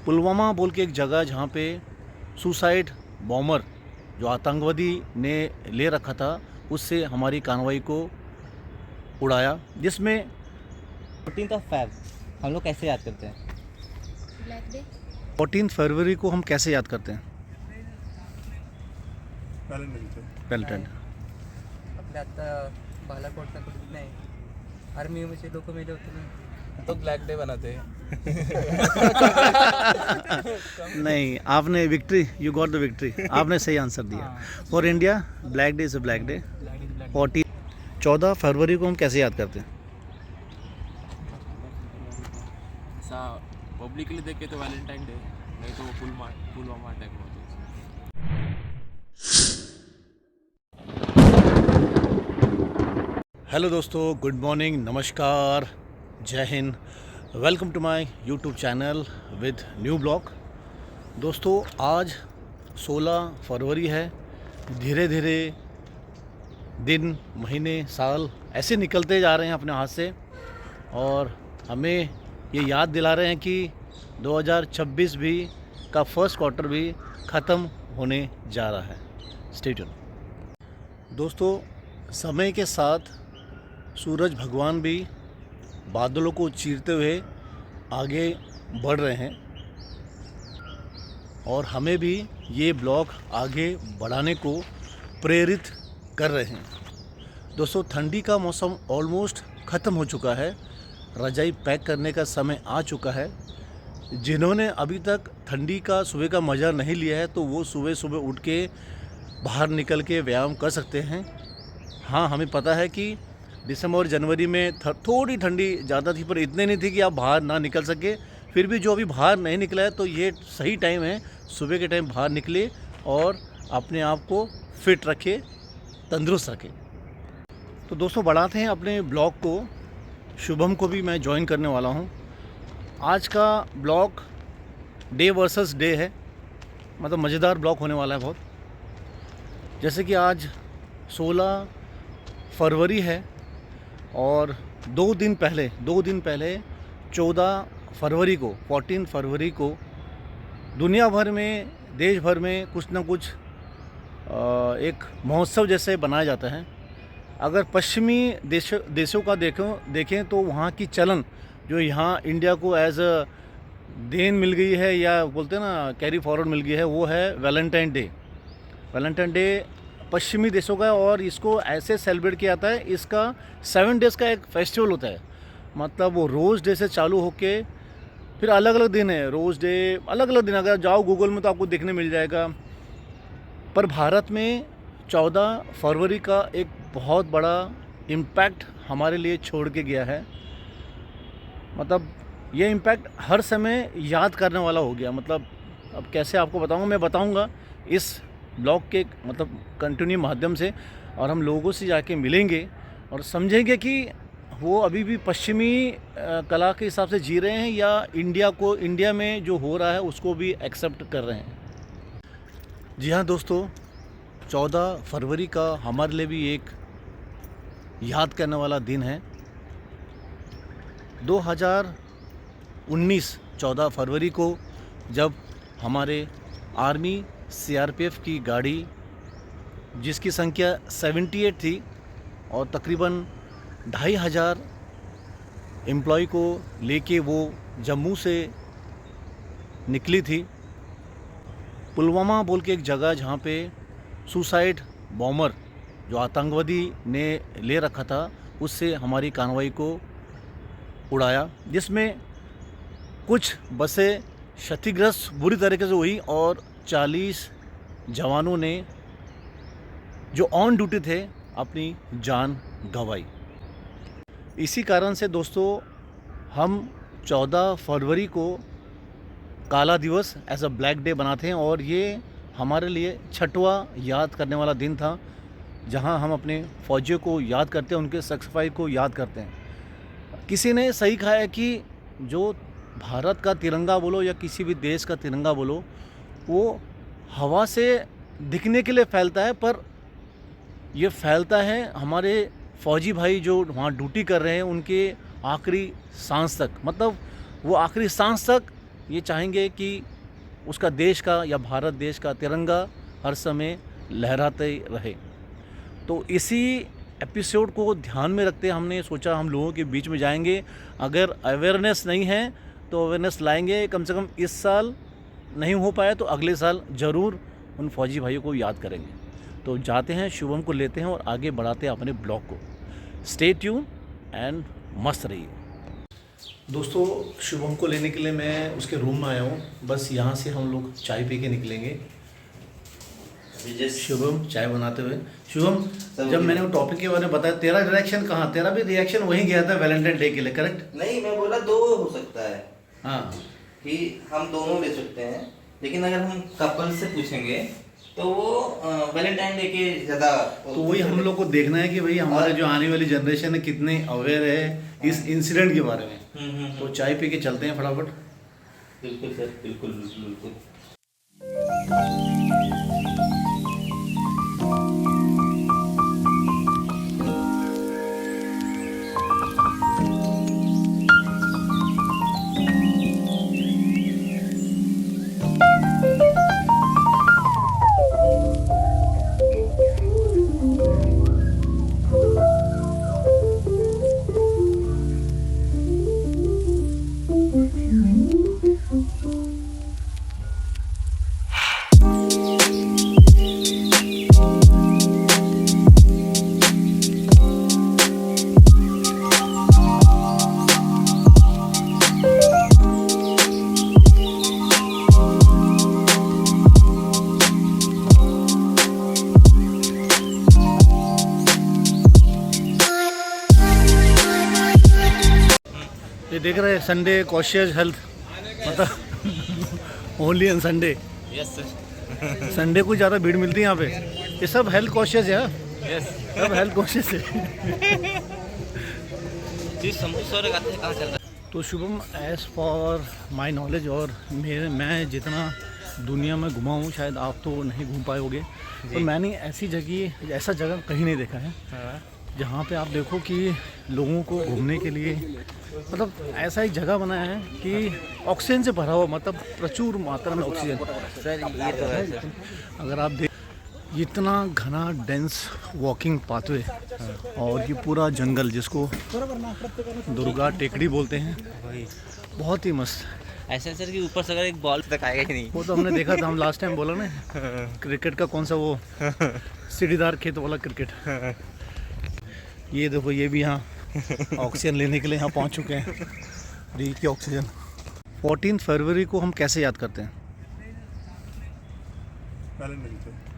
पुलवामा बोल के एक जगह जहाँ पे सुसाइड बॉम्बर जो आतंकवादी ने ले रखा था उससे हमारी कार्रवाई को उड़ाया, जिसमें 14th ऑफ फेब हम लोग कैसे याद करते हैं? Black day. 14 फरवरी को हम कैसे याद करते हैं? व्हॅलेंटाईन. आपल्या आता बालाकोटला कुठे नाही आर्मीचे लोक मेले होते ना, तो ब्लैक डे बनाते हैं. नहीं, आपने victory, you got the victory. आपने सही आंसर दिया. For India black day is a black day. 14 फरवरी को हम कैसे याद करते हैं? ऐसा पब्लिकली देखे तो वैलेंटाइन डे, नहीं तो वो पुलवामा अटैक हुआ था. हेलो दोस्तों, गुड मॉर्निंग, नमस्कार, Jai Hind. Welcome to my YouTube channel with new blog. दोस्तों, आज 16 फरवरी है. धीरे धीरे दिन, महीने, साल ऐसे निकलते जा रहे हैं अपने हाथ से और हमें ये याद दिला रहे हैं कि 2026 भी का फर्स्ट क्वार्टर भी ख़त्म होने जा रहा है. Stay tune. दोस्तों, समय के साथ सूरज भगवान भी बादलों को चीरते हुए आगे बढ़ रहे हैं और हमें भी ये ब्लॉग आगे बढ़ाने को प्रेरित कर रहे हैं. दोस्तों, ठंडी का मौसम ऑलमोस्ट ख़त्म हो चुका है. रजाई पैक करने का समय आ चुका है. जिन्होंने अभी तक ठंडी का सुबह का मज़ा नहीं लिया है तो वो सुबह सुबह उठ के बाहर निकल के व्यायाम कर सकते हैं. हाँ, हमें पता है कि दिसंबर और जनवरी में थोड़ी ठंडी ज़्यादा थी, पर इतने नहीं थी कि आप बाहर ना निकल सके. फिर भी जो अभी बाहर नहीं निकला है तो ये सही टाइम है, सुबह के टाइम बाहर निकले और अपने आप को फिट रखे, तंदुरुस्त रखे. तो दोस्तों, बढ़ाते हैं अपने ब्लॉग को. शुभम को भी मैं ज्वाइन करने वाला हूँ. आज का ब्लॉग डे वर्सेस डे है, मतलब मज़ेदार ब्लॉग होने वाला है बहुत. जैसे कि आज 16 फरवरी है और 2 दिन पहले 14 फरवरी को 14 फरवरी को दुनिया भर में, देश भर में कुछ ना कुछ एक महोत्सव जैसे बनाया जाता है. अगर पश्चिमी देशों का देखें तो वहाँ की चलन जो यहाँ इंडिया को एज अ देन मिल गई है या बोलते हैं ना कैरी फॉरवर्ड मिल गई है, वो है वैलेंटाइन डे. वैलेंटाइन डे पश्चिमी देशों का है और इसको ऐसे सेलिब्रेट किया जाता है. इसका 7 डेज़ का एक फेस्टिवल होता है. मतलब वो रोज़ डे से चालू होके फिर अलग अलग दिन है. रोज़ डे अलग अलग दिन, अगर जाओ गूगल में तो आपको देखने मिल जाएगा. पर भारत में 14 फरवरी का एक बहुत बड़ा इम्पैक्ट हमारे लिए छोड़ के गया है. मतलब ये इम्पैक्ट हर समय याद करने वाला हो गया. मतलब अब कैसे आपको बताऊंगा, मैं बताऊंगा इस ब्लॉग के मतलब कंटिन्यू माध्यम से, और हम लोगों से जाके मिलेंगे और समझेंगे कि वो अभी भी पश्चिमी कला के हिसाब से जी रहे हैं या इंडिया में जो हो रहा है उसको भी एक्सेप्ट कर रहे हैं. जी हाँ दोस्तों, 14 फरवरी का हमारे लिए भी एक याद करने वाला दिन है. 2019 14 फरवरी को जब हमारे आर्मी CRPF की गाड़ी, जिसकी संख्या 78 थी और तकरीबन 2500 एम्प्लॉय को लेके वो जम्मू से निकली थी. पुलवामा बोल के एक जगह जहाँ पे सुसाइड बॉम्बर जो आतंकवादी ने ले रखा था उससे हमारी कार्रवाई को उड़ाया, जिसमें कुछ बसें क्षतिग्रस्त बुरी तरीके से हुई और 40 जवानों ने जो ऑन ड्यूटी थे अपनी जान गंवाई. इसी कारण से दोस्तों, हम 14 फरवरी को काला दिवस एज अ ब्लैक डे बनाते हैं और ये हमारे लिए 6वां याद करने वाला दिन था, जहां हम अपने फौजियों को याद करते हैं, उनके सैक्रिफाइस को याद करते हैं. किसी ने सही कहा है कि जो भारत का तिरंगा बोलो या किसी भी देश का तिरंगा बोलो, वो हवा से दिखने के लिए फैलता है, पर ये फैलता है हमारे फ़ौजी भाई जो वहाँ ड्यूटी कर रहे हैं उनके आखिरी सांस तक. मतलब वो आखिरी सांस तक ये चाहेंगे कि उसका देश का या भारत देश का तिरंगा हर समय लहराते रहे। तो इसी एपिसोड को ध्यान में रखते हमने सोचा हम लोगों के बीच में जाएंगे। अगर अवेयरनेस नहीं है तो अवेयरनेस लाएंगे। कम से कम इस साल नहीं हो पाया तो अगले साल ज़रूर उन फौजी भाइयों को याद करेंगे। तो जाते हैं, शुभम को लेते हैं और आगे बढ़ाते हैं अपने ब्लॉग को। स्टे ट्यून एंड मस्त रहिए। दोस्तों, शुभम को लेने के लिए मैं उसके रूम में आया हूँ। बस यहाँ से हम लोग चाय पी के निकलेंगे। शुभम चाय बनाते हुए। शुभम, जब मैंने वो टॉपिक के बारे में बताया, तेरा रिएक्शन कहाँ? तेरा भी रिएक्शन वहीं गया था वैलेंटाइन डे के लिए, करेक्ट? नहीं, मैं बोला दो हो सकता है हाँ, कि हम दोनों ले सकते हैं, लेकिन अगर हम कपल से पूछेंगे तो वो वैलेंटाइन डे के ज़्यादा। तो वही हम लोग को देखना है कि भाई हमारे जो आने वाली जनरेशन है कितने अवेयर है इस इंसिडेंट के बारे में। तो चाय पी के चलते हैं फटाफट। बिल्कुल सर, बिल्कुल बिल्कुल बिल्कुल। ये देख रहे हैं संडे कॉशियस हेल्थ, मतलब only on Sunday. Yes sir. Sunday को ज़्यादा भीड़ मिलती है यहाँ पे। ये सब हेल्थ कॉशियस है। यस। सब हेल्थ कॉशियस है। जी, शंभू सर कहाँ चल रहा है? तो Shubham, as for my knowledge और मैं जितना दुनिया में घुमा हूँ, शायद आप तो नहीं घूम पाए होगे, तो मैंने ऐसा जगह कहीं नहीं देखा है जहाँ पे आप देखो कि लोगों को घूमने के लिए मतलब ऐसा एक जगह बनाया है कि ऑक्सीजन से भरा हुआ, मतलब प्रचुर मात्रा में ऑक्सीजन। सर ये तो है सर। अगर आप देख, इतना घना डेंस वॉकिंग पाथवे और ये पूरा जंगल जिसको दुर्गा टेकड़ी बोलते हैं, बहुत ही मस्त। ऐसा सर कि ऊपर से अगर एक बॉल तक आएगा ही नहीं। वो तो हमने देखा था, हम लास्ट टाइम बोला ना क्रिकेट का कौन सा वो सीढ़ीदार खेत वाला क्रिकेट। ये देखो, ये भी यहाँ ऑक्सीजन लेने के लिए यहाँ पहुँच चुके हैं। फ्री की ऑक्सीजन। 14 फरवरी को हम कैसे याद करते हैं?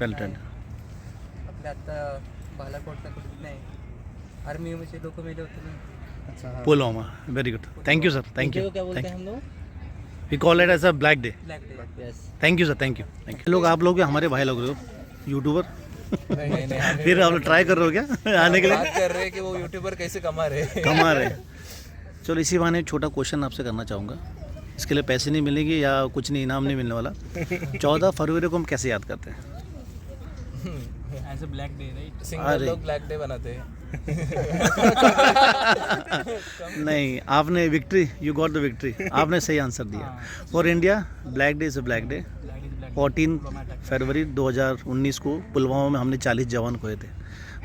वैलेंटाइन। आपल्या आता बालाकोटला कुठे नाही, आर्मीमध्ये लोक मेले होते ना, Pulwama. Very good, thank you sir, thank you. क्या बोलते हैं हम लोग? We call it as a black day. Black day. Yes. Thank you sir, thank you, thank you. लोग, आप लोग हमारे भाई लोग हो, यूट्यूबर। फिर आप लोग ट्राई कर रहे हो क्या आने के लिए? बात कर रहे हैं कि वो यूट्यूबर कैसे कमा रहे हैं। कमा रहे हैं। चलो, इसी बहाने एक छोटा क्वेश्चन आपसे करना चाहूँगा। इसके लिए पैसे नहीं मिलेंगे या कुछ नहीं, इनाम नहीं मिलने वाला। 14 फरवरी को हम कैसे याद करते हैं? As a black day right. Single लोग ब्लैक डे बनाते हैं। नहीं, आपने victory, you got the victory. आपने सही आंसर दिया। For India black day is a black day. 14 फरवरी 2019 को पुलवामा में हमने 40 जवान खोए थे।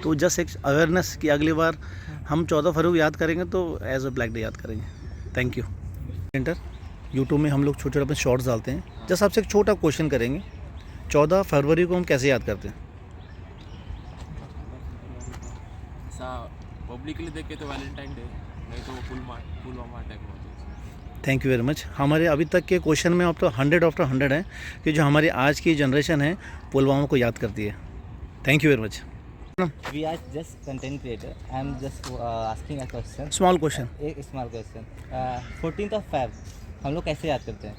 तो जस्ट एक अवेयरनेस कि अगली बार हम 14 फरवरी को याद करेंगे तो एज अ ब्लैक डे याद करेंगे। Thank you. इंटर यूट्यूब में हम लोग छोटे छोटे अपने शॉर्ट्स डालते हैं। जस्ट आपसे एक छोटा क्वेश्चन करेंगे, 14 फरवरी को हम कैसे याद करते हैं? ऐसा पब्लिकली देखे तो वैलेंटाइन डे, नहीं तो पुलवामा अटैक हुआ था। Thank you very much. हमारे अभी तक के क्वेश्चन में अब तो 100 आफ्टर 100 है कि जो हमारी आज की जनरेशन है पुलवामा को याद करती है। Thank you very much. We are just content creator. I am just asking a question. Small question. एक small question. 14th of Feb हम लोग कैसे याद करते हैं?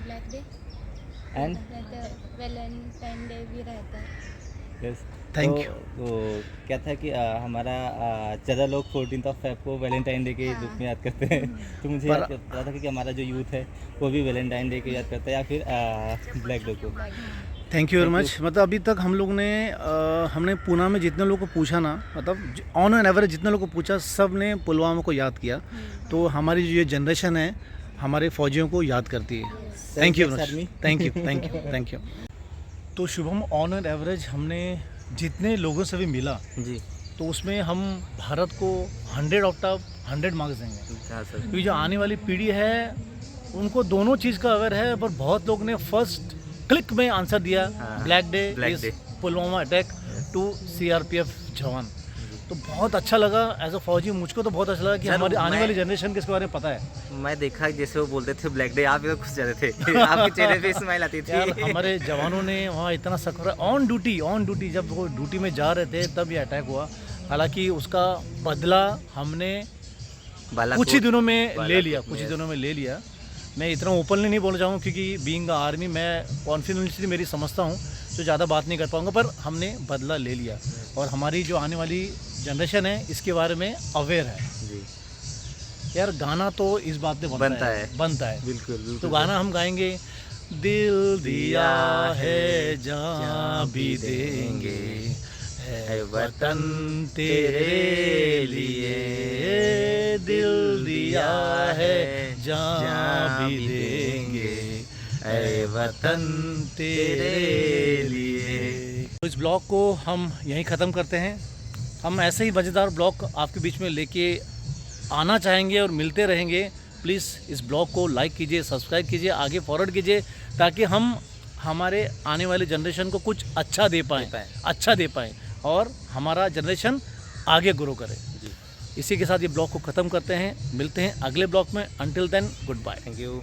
Black day and Valentine day भी रहता है। Yes, Thank you. तो क्या था कि हमारा ज़्यादा लोग 14th of Feb को वैलेंटाइन डे के रूप में याद करते हैं। तो मुझे याद पता था कि हमारा जो यूथ है वो भी वैलेंटाइन डे को याद करता है या फिर ब्लैक डे को। Thank you very much. मतलब अभी तक हम लोग ने हमने पूना में जितने लोगों को पूछा ना, मतलब ऑन एन एवरेज जितने लोगों को पूछा, सब ने पुलवामा को याद किया। तो हमारी जो ये जनरेशन है हमारे फौजियों को याद करती है। Thank you Service Army। Thank you thank you thank you. तो शुभम, ऑन एन एवरेज हमने जितने लोगों से भी मिला जी तो उसमें हम भारत को 100 आउट ऑफ 100 मार्क्स देंगे, हाँ सर। क्योंकि जो आने वाली पीढ़ी है उनको दोनों चीज़ का अवेयर है, पर बहुत लोग ने फर्स्ट क्लिक में आंसर दिया हाँ, black day Black is Day। Pulwama attack to CRPF जवान। तो बहुत अच्छा लगा एज अ फौजी, मुझको तो बहुत अच्छा लगा कि सर, हमारी आने मैं- वाली जनरेशन के इसके बारे में पता है। मैं देखा जैसे वो बोलते थे ब्लैक डे, आप इधर घुस जाते थे आपके चेहरे पे स्माइल आती थी। यार हमारे जवानों ने वहाँ इतना सफर ऑन ड्यूटी जब वो ड्यूटी में जा रहे थे तब ये अटैक हुआ। हालांकि उसका बदला हमने कुछ ही दिनों में ले लिया, कुछ ही दिनों में ले लिया। मैं इतना ओपनली नहीं बोलना चाहूँगा क्योंकि बीइंग आर्मी मैं कॉन्फिडेंसली मेरी समझता हूँ, तो ज़्यादा बात नहीं कर पाऊँगा, पर हमने बदला ले लिया और हमारी जो आने वाली जनरेशन है इसके बारे में अवेयर है। जी यार गाना तो इस बात पे बनता है बिल्कुल बिल्कुल। तो गाना हम गाएंगे, दिल दिया है जान भी देंगे, है वतन तेरे लिए, दिल दिया है जान भी देंगे, है वतन तेरे लिए। तो इस ब्लॉग को हम यहीं ख़त्म करते हैं। हम ऐसे ही मज़ेदार ब्लॉग आपके बीच में लेके आना चाहेंगे और मिलते रहेंगे। प्लीज़ इस ब्लॉग को लाइक कीजिए, सब्सक्राइब कीजिए, आगे फॉरवर्ड कीजिए, ताकि हम हमारे आने वाले जनरेशन को कुछ अच्छा दे पाएँ और हमारा जनरेशन आगे ग्रो करे। इसी के साथ ये ब्लॉग को ख़त्म करते हैं, मिलते हैं अगले ब्लॉग में। Until then goodbye. Thank you.